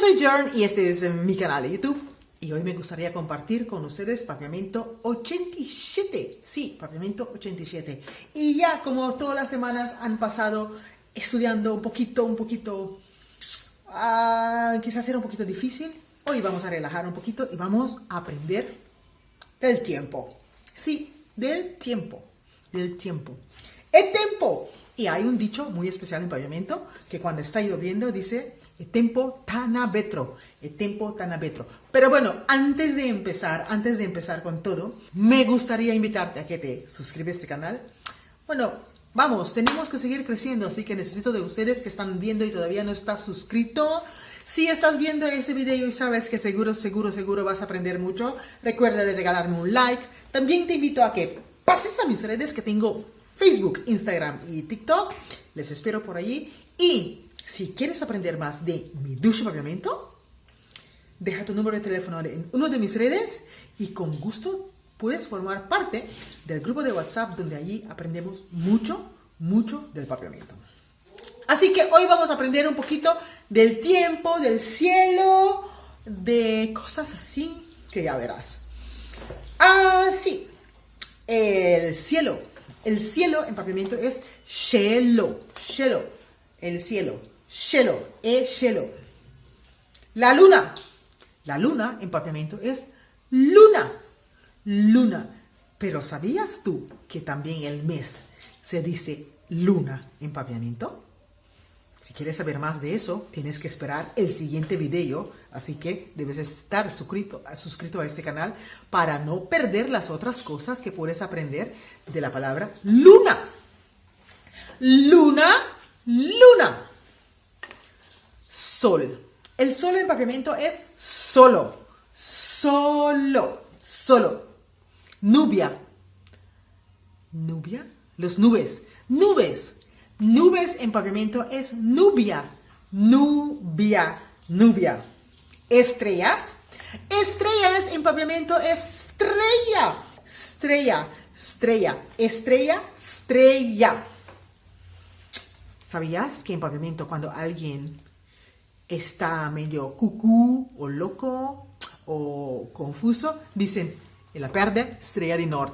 soy Jern y este es mi canal de YouTube. Y hoy me gustaría compartir con ustedes papiamento 87. Sí, papiamento 87. Y ya como todas las semanas han pasado estudiando un poquito, quizás era un poquito difícil. Hoy vamos a relajar un poquito y vamos a aprender del tiempo. Sí, del tiempo. El tiempo. Y hay un dicho muy especial en papiamento que cuando está lloviendo dice el tempo tana vetro. El tempo tana vetro. Pero bueno, antes de empezar con todo, me gustaría invitarte a que te suscribas a este canal. Bueno, vamos, tenemos que seguir creciendo, así que necesito de ustedes que están viendo y todavía no estás suscrito. Si estás viendo este video y sabes que seguro vas a aprender mucho, recuerda de regalarme un like. También te invito a que pases a mis redes que tengo Facebook, Instagram y TikTok. Les espero por allí. Y si quieres aprender más de mi ducha papiamento, deja tu número de teléfono en una de mis redes y con gusto puedes formar parte del grupo de WhatsApp donde allí aprendemos mucho del papiamento. Así que hoy vamos a aprender un poquito del tiempo, del cielo, de cosas así que ya verás. Sí, el cielo. El cielo en papiamento es cielo. El cielo. Cielo. La luna. La luna en papiamento es luna. Pero ¿sabías tú que también el mes se dice luna en papiamento? Si quieres saber más de eso, tienes que esperar el siguiente video, así que debes estar suscrito a este canal para no perder las otras cosas que puedes aprender de la palabra luna. Luna. Sol. El sol en papiamento es solo. Nubia. Los nubes. Nubes en papiamento es nubia. Estrellas en papiamento es estrella. ¿Sabías que en papiamento cuando alguien está medio cucú o loco o confuso, dicen la perde estrella di nord?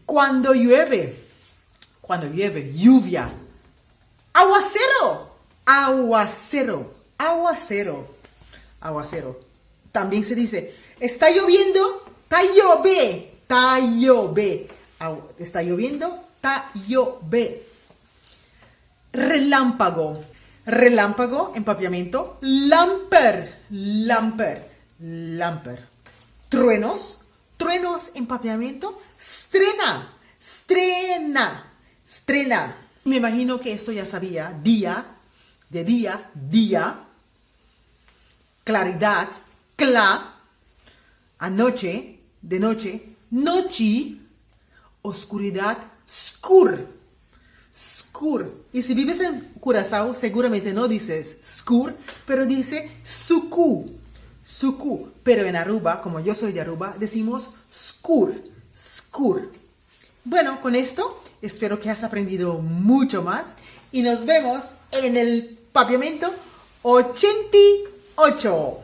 Cuando llueve, lluvia. Aguacero. También se dice, está lloviendo, ta llove. Está lloviendo, ta llove. Relámpago en papiamento, lamper. Truenos en papiamento, strena. Me imagino que esto ya sabía, día. Claridad, anoche, de noche, noche. Oscuridad, skur. Y si vives en Curazao, seguramente no dices skur, pero dice suku. Pero en Aruba, como yo soy de Aruba, decimos skur. Bueno, con esto espero que has aprendido mucho más y nos vemos en el papiamento 88.